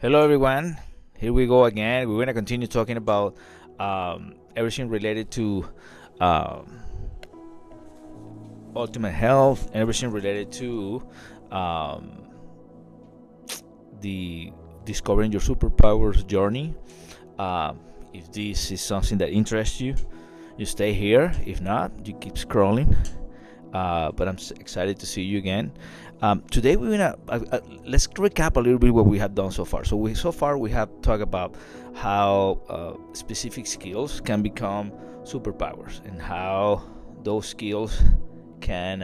Hello, everyone. Here we go again. We're going to continue talking about everything related to um, ultimate health, everything related to um, the discovering your superpowers journey. If this is something that interests you, you stay here. If not, you keep scrolling. But I'm excited to see you again. Today we're gonna let's recap a little bit what we have done so far. So far we have talked about how specific skills can become superpowers and how those skills can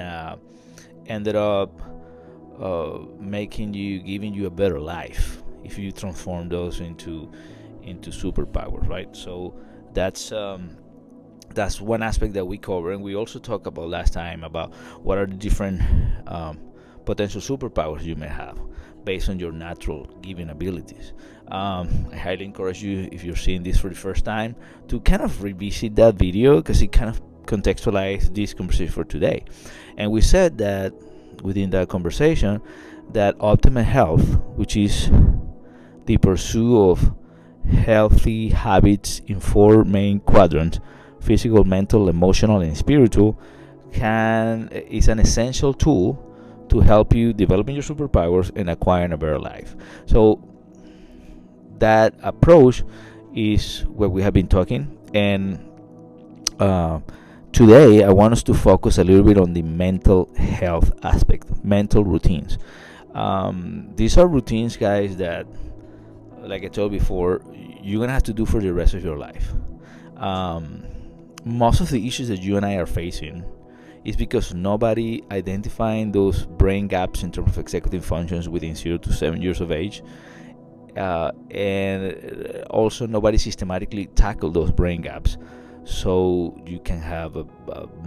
ended up giving you a better life if you transform those into superpowers, right? So that's um, that's one aspect that we cover, and we also talked about last time about what are the different um, potential superpowers you may have based on your natural given abilities. I highly encourage you, if you're seeing this for the first time, to kind of revisit that video because it kind of contextualizes this conversation for today. And we said that within that conversation, that ultimate health, which is the pursuit of healthy habits in four main quadrants: physical, mental, emotional, and spiritual, can is an essential tool to help you developing your superpowers and acquiring a better life. So that approach is what we have been talking, and uh, today I want us to focus a little bit on the mental health aspect, mental routines. These are routines, guys, that, like I told before, you're gonna have to do for the rest of your life. Um, Most of the issues that you and I are facing is because nobody identifying those brain gaps in terms of executive functions within 0 to 7 years of age, and also nobody systematically tackle those brain gaps so you can have a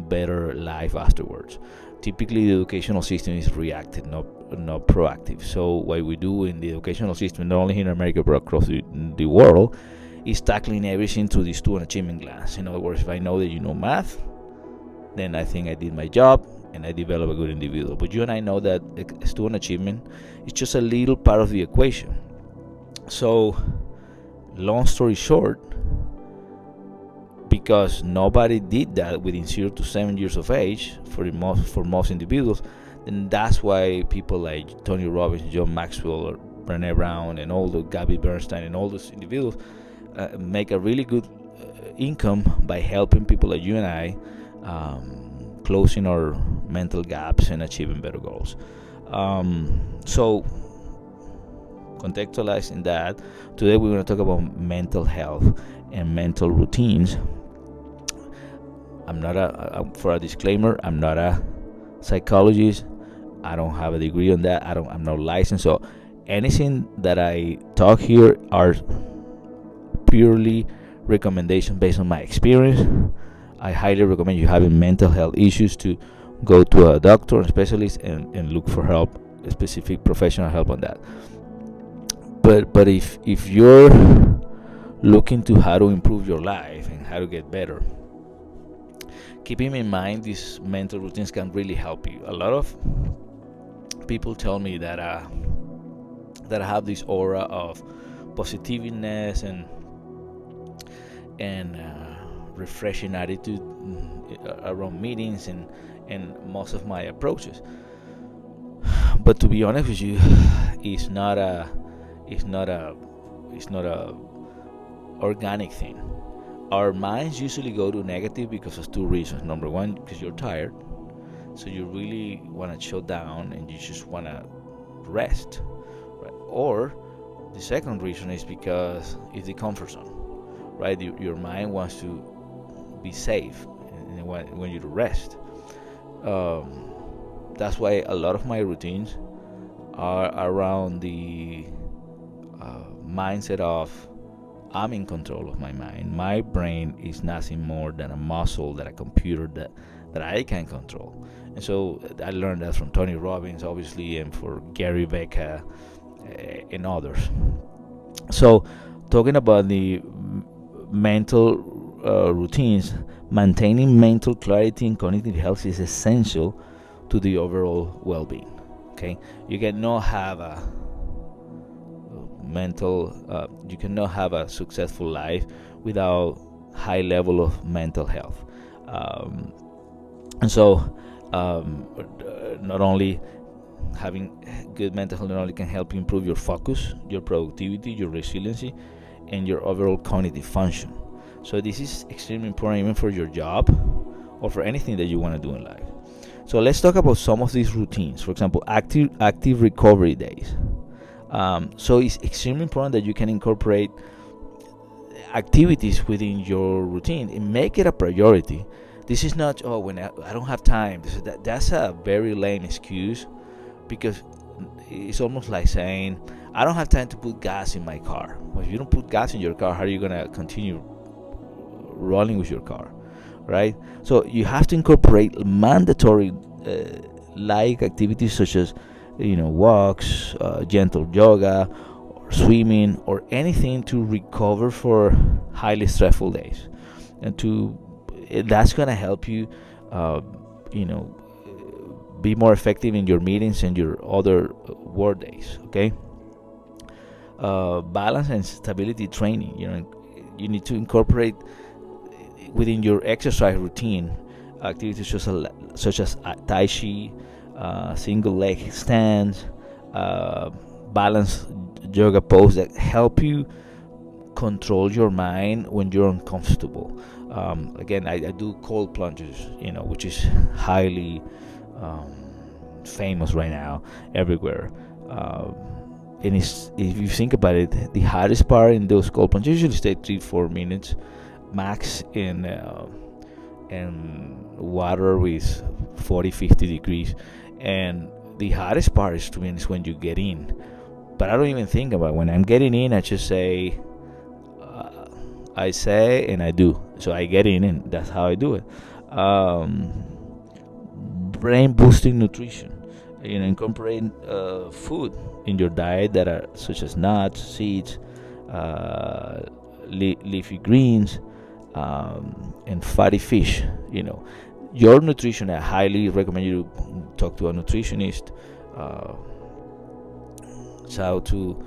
better life afterwards. Typically, the educational system is reactive, not proactive. So what we do in the educational system, not only here in America but across the world, is tackling everything through the student achievement glass. In other words, if I know that you know math, then I think I did my job and I develop a good individual. But you and I know that student achievement is just a little part of the equation. So, long story short, because nobody did that within 0 to 7 years of age for most individuals, then that's why people like Tony Robbins, John Maxwell, or Brené Brown, and all the Gabby Bernstein, and all those individuals make a really good income by helping people like you and I closing our mental gaps and achieving better goals. So, contextualizing that, today we're going to talk about mental health and mental routines. I'm not for a disclaimer, I'm not a psychologist. I don't have a degree on that. I'm not licensed. So anything that I talk here are purely recommendation based on my experience. I highly recommend you having mental health issues to go to a doctor and specialist and look for help, specific professional help on that. But if you're looking to how to improve your life and how to get better, keeping in mind these mental routines can really help you. A lot of people tell me that I have this aura of positiveness and refreshing attitude around meetings and most of my approaches. But to be honest with you, it's not a it's not a it's not a organic thing. Our minds usually go to negative because of two reasons. Number one, because you're tired, so you really want to shut down and you just want to rest, right? Or the second reason is because it's the comfort zone, right? Your mind wants to be safe and want you to rest. That's why a lot of my routines are around the mindset of I'm in control of my mind. My brain is nothing more than a muscle, that a computer that I can control. And so I learned that from Tony Robbins, obviously, and for Gary Becker and others. So, talking about the mental routines, maintaining mental clarity and cognitive health is essential to the overall well-being. Okay, you cannot have a you cannot have a successful life without high level of mental health. And so not only having good mental health not only can help you improve your focus, your productivity, your resiliency, and your overall cognitive function. So this is extremely important even for your job or for anything that you want to do in life. So let's talk about some of these routines. For example, active recovery days. So it's extremely important that you can incorporate activities within your routine and make it a priority. This is not, when I don't have time. That's a very lame excuse, because it's almost like saying, I don't have time to put gas in my car. Well, if you don't put gas in your car, how are you going to continue rolling with your car, right? So you have to incorporate mandatory like activities such as walks, gentle yoga, or swimming, or anything to recover for highly stressful days, and that's going to help you be more effective in your meetings and your other work days. Okay. Balance and stability training. You need to incorporate within your exercise routine activities such as tai chi, single leg stands, balance yoga pose that help you control your mind when you're uncomfortable. Again, I do cold plunges, which is highly famous right now everywhere. And if you think about it, the hardest part in those cold plunges usually stay 3-4 minutes max in water with 40-50 degrees, and the hardest part is, to be honest, when you get in. But I don't even think about it. When I'm getting in, I just say I say and I do. So I get in, and that's how I do it. Brain boosting nutrition. Incorporate food in your diet that are such as nuts, seeds, leafy greens, and fatty fish. Your nutrition, I highly recommend you to talk to a nutritionist. Shout out to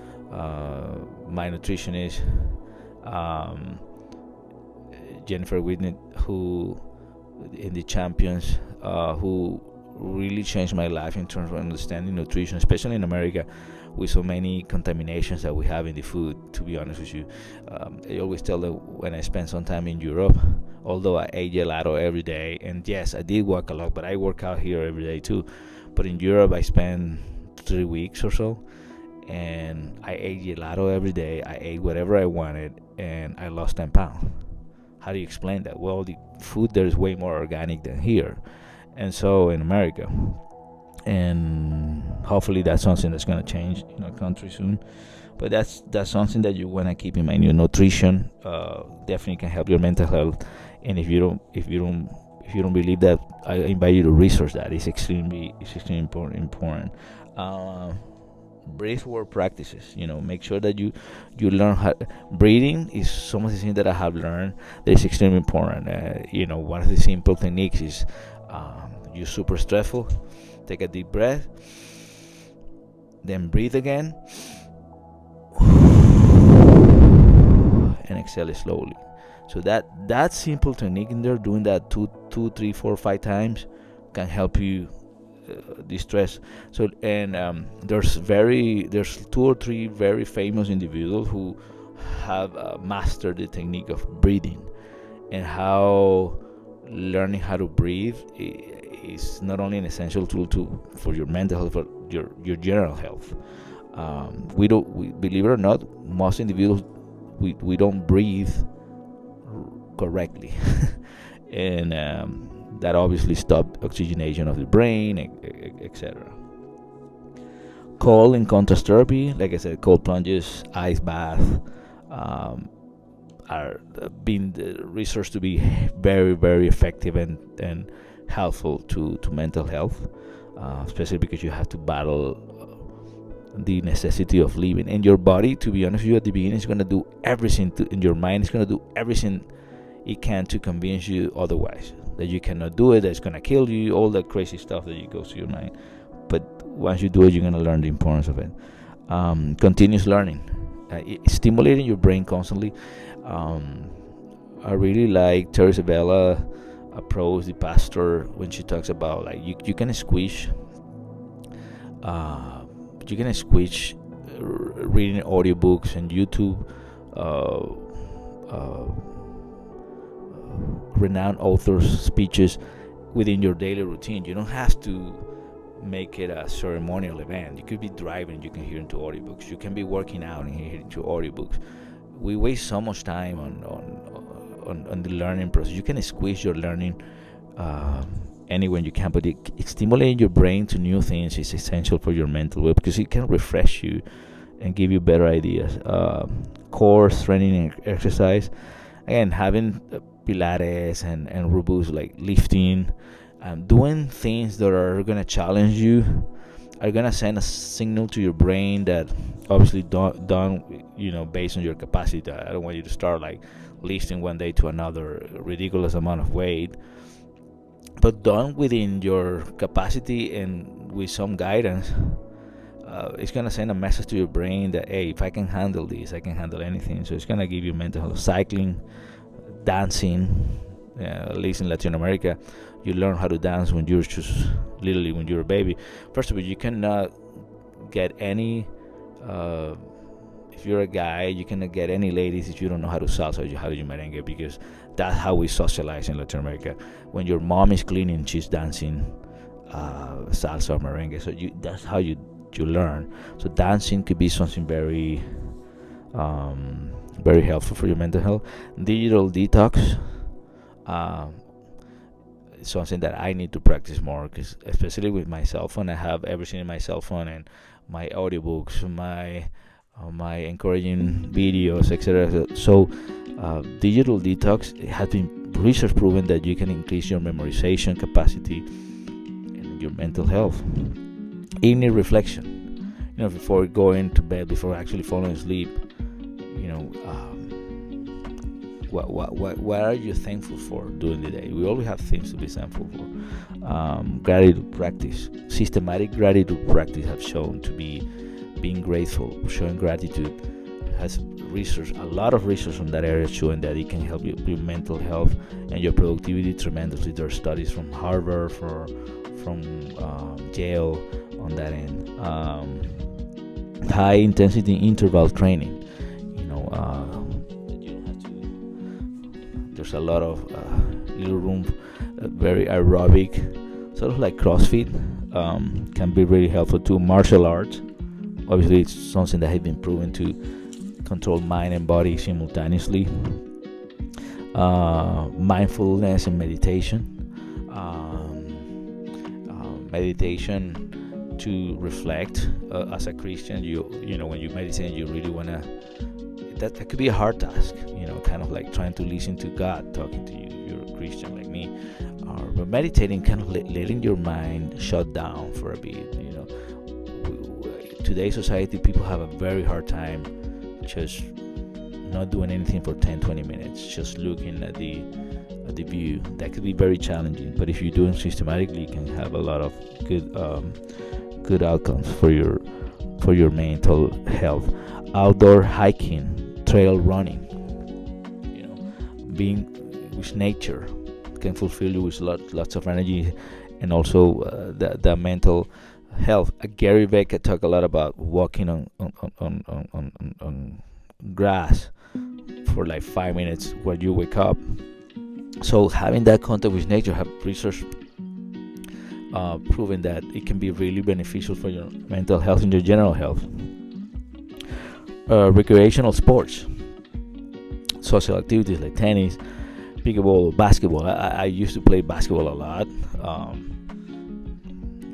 my nutritionist, Jennifer Whitney, who in the Champions, who really changed my life in terms of understanding nutrition, especially in America with so many contaminations that we have in the food. To be honest with you, I always tell them when I spent some time in Europe, although I ate gelato every day, and yes, I did walk a lot, but I work out here every day too. But in Europe, I spent 3 weeks or so, and I ate gelato every day. I ate whatever I wanted, and I lost 10 pounds. How do you explain that? Well, the food there is way more organic than here, and so in America. And hopefully that's something that's going to change in our country soon. But that's something that you want to keep in mind. Your nutrition definitely can help your mental health. And if you don't believe that, I invite you to research that. It's extremely important. Breath work practices. Make sure that you learn how. Breathing is some of the things that I have learned that is extremely important. One of the simple techniques is you're super stressful. Take a deep breath, then breathe again, and exhale slowly. So that simple technique in there, doing that 2, 3, 4, 5 times, can help you de-stress. So there's 2 or 3 very famous individuals who have mastered the technique of breathing, and how learning how to breathe is not only an essential tool for your mental health, but your general health. We believe it or not, most individuals we don't breathe correctly, and that obviously stops oxygenation of the brain, etc. Cold and contrast therapy, like I said, cold plunges, ice bath, are being researched to be very, very effective and helpful to mental health, especially because you have to battle the necessity of living. And your body, to be honest with you, at the beginning is going to do everything in your mind is going to do everything it can to convince you otherwise, that you cannot do it, that it's going to kill you, all that crazy stuff that goes to your mind. But once you do it, you're going to learn the importance of it. Continuous learning. stimulating your brain constantly. Um, I really like Teresa Bella approach, the pastor, when she talks about like you can squish uh, reading audiobooks and YouTube, uh, uh, renowned authors' speeches within your daily routine. You don't have to make it a ceremonial event. You could be driving, you can hear into audiobooks. You can be working out and hear into audiobooks. We waste so much time on the learning process. You can squeeze your learning uh, anywhere you can, but stimulating your brain to new things is essential for your mental well, because it can refresh you and give you better ideas. Core strengthening exercise, again, having Pilates and robust like lifting, doing things that are gonna challenge you, are gonna send a signal to your brain that obviously done based on your capacity. I don't want you to start like lifting one day to another ridiculous amount of weight, but done within your capacity and with some guidance. It's gonna send a message to your brain that, hey, if I can handle this, I can handle anything. So it's gonna give you mental health. Cycling, dancing, at least in Latin America, you learn how to dance when you're just literally when you're a baby. First of all, you cannot get any if you're a guy, you cannot get any ladies if you don't know how to salsa, how to do merengue, because that's how we socialize in Latin America. When your mom is cleaning, she's dancing salsa or merengue. So that's how you learn. So dancing could be something very very helpful for your mental health. Digital detox, something that I need to practice more, because especially with my cell phone, I have everything in my cell phone, and my audiobooks, my encouraging videos, etc. So digital detox, it has been research proven that you can increase your memorization capacity and your mental health. Evening reflection, before going to bed, before actually falling asleep, what are you thankful for during the day? We always have things to be thankful for. Gratitude practice, systematic gratitude practice, have shown to be being grateful, showing gratitude, has a lot of research on that area showing that it can help your mental health and your productivity tremendously. There are studies from Harvard, from Yale on that end. High intensity interval training, that you don't have to. There's a lot of little room, very aerobic, sort of like CrossFit, can be really helpful too. Martial arts, obviously, it's something that has been proven to control mind and body simultaneously. Mindfulness and meditation. Meditation to reflect. As a Christian, when you meditate, you really wanna. That could be a hard task. Kind of like trying to listen to God talking to you. You're a Christian like me, but meditating, kind of letting your mind shut down for a bit. Today's society, people have a very hard time just not doing anything for 10-20 minutes, just looking at the view. That could be very challenging, but if you do it systematically, you can have a lot of good outcomes for your mental health. Outdoor hiking, trail running, being with nature can fulfill you with lots of energy, and also the mental health. Gary Becker talked a lot about walking on grass for like 5 minutes when you wake up. So having that contact with nature, have research proven that it can be really beneficial for your mental health and your general health. Recreational sports, social activities like tennis, pickleball, basketball. I used to play basketball a lot.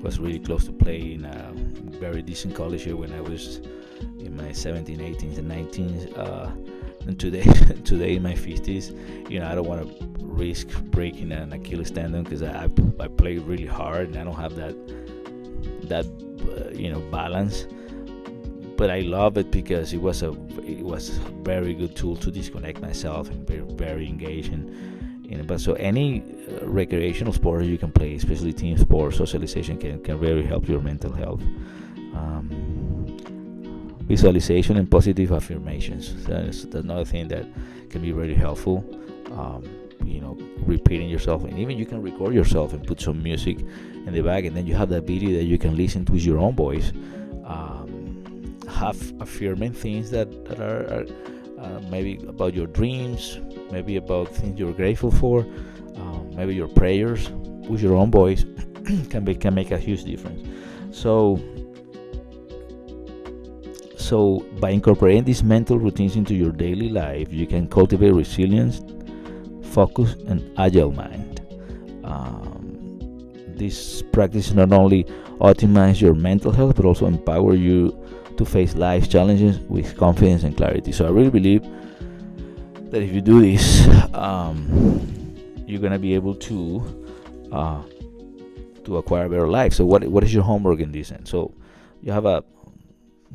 Was really close to playing a very decent college here when I was in my 17, 18s, and 19s. And today in my 50s, I don't want to risk breaking an Achilles tendon, because I play really hard and I don't have that balance. But I love it because it was a very good tool to disconnect myself and be very engaging. But so any recreational sport you can play, especially team sports, socialization can really help your mental health. visualization and positive affirmations. That's another thing that can be really helpful. Um, Repeating yourself, and even you can record yourself and put some music in the back, and then you have that video that you can listen to with your own voice. Have affirming things that are maybe about your dreams, maybe about things you're grateful for, maybe your prayers with your own voice can make a huge difference. So by incorporating these mental routines into your daily life, you can cultivate resilience, focus, and agile mind. This practice not only optimize your mental health, but also empower you to face life's challenges with confidence and clarity. So I really believe that if you do this, you're gonna be able to acquire a better life. So what is your homework in this end? So you have a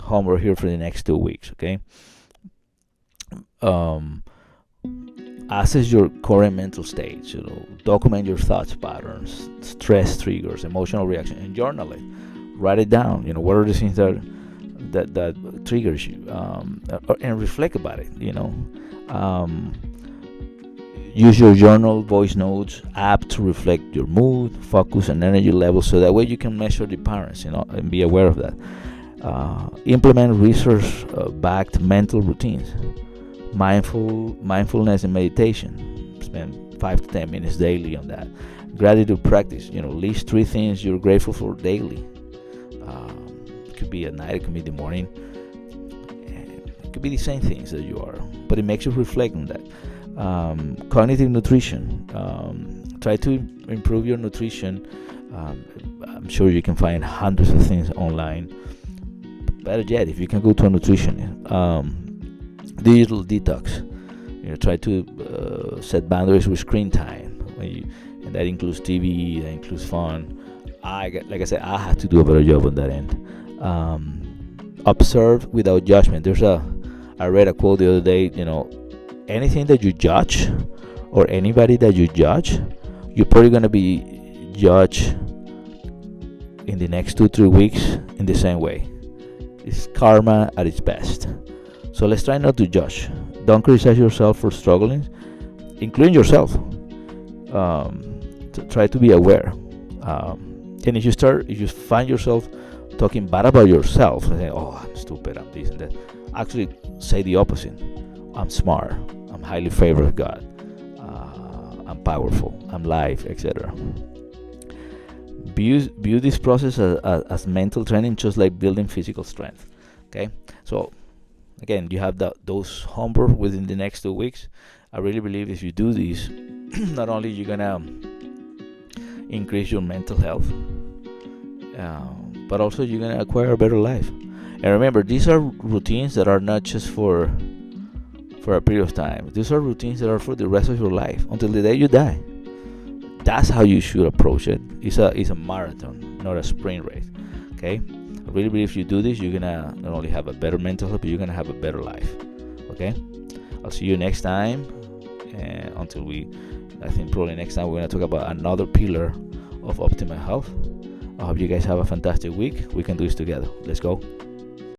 homework here for the next 2 weeks. Okay. Assess your current mental state. Document your thoughts patterns, stress triggers, emotional reaction, and journal it. Write it down. What are the things that triggers you, and reflect about it. Use your journal, voice notes app to reflect your mood, focus, and energy levels, so that way you can measure the patterns, and be aware of that. Implement research-backed mental routines, mindfulness and meditation. Spend 5 to 10 minutes daily on that. Gratitude practice. List 3 things you're grateful for daily. It could be at night, it could be in the morning. It could be the same things that you are, but it makes you reflect on that. Cognitive nutrition. Try to improve your nutrition. I'm sure you can find hundreds of things online. Better yet, if you can go to a nutritionist. Digital detox. Try to set boundaries with screen time, and that includes TV, that includes phone. Like I said, I have to do a better job on that end. Observe without judgment. I read a quote the other day. Anything that you judge, or anybody that you judge, you're probably gonna be judged in the next 2-3 weeks in the same way. It's karma at its best. So let's try not to judge. Don't criticize yourself for struggling, including yourself. Try to be aware. And if you find yourself talking bad about yourself, and saying, "Oh, I'm stupid, I'm this and that," actually say the opposite. I'm smart. I'm highly favored of God. I'm powerful. I'm live, etc. View this process as mental training, just like building physical strength. Okay, so again, you have those homework within the next 2 weeks. I really believe if you do this, not only you're gonna increase your mental health, but also you're gonna acquire a better life. And remember, these are routines that are not just for a period of time. These are routines that are for the rest of your life, until the day you die. That's how you should approach it. It's a marathon, not a sprint race. Okay, I really believe if you do this, you're gonna not only have a better mental health, but you're gonna have a better life. Okay, I'll see you next time. And I think probably next time we're gonna talk about another pillar of optimal health. I hope you guys have a fantastic week. We can do this together. Let's go.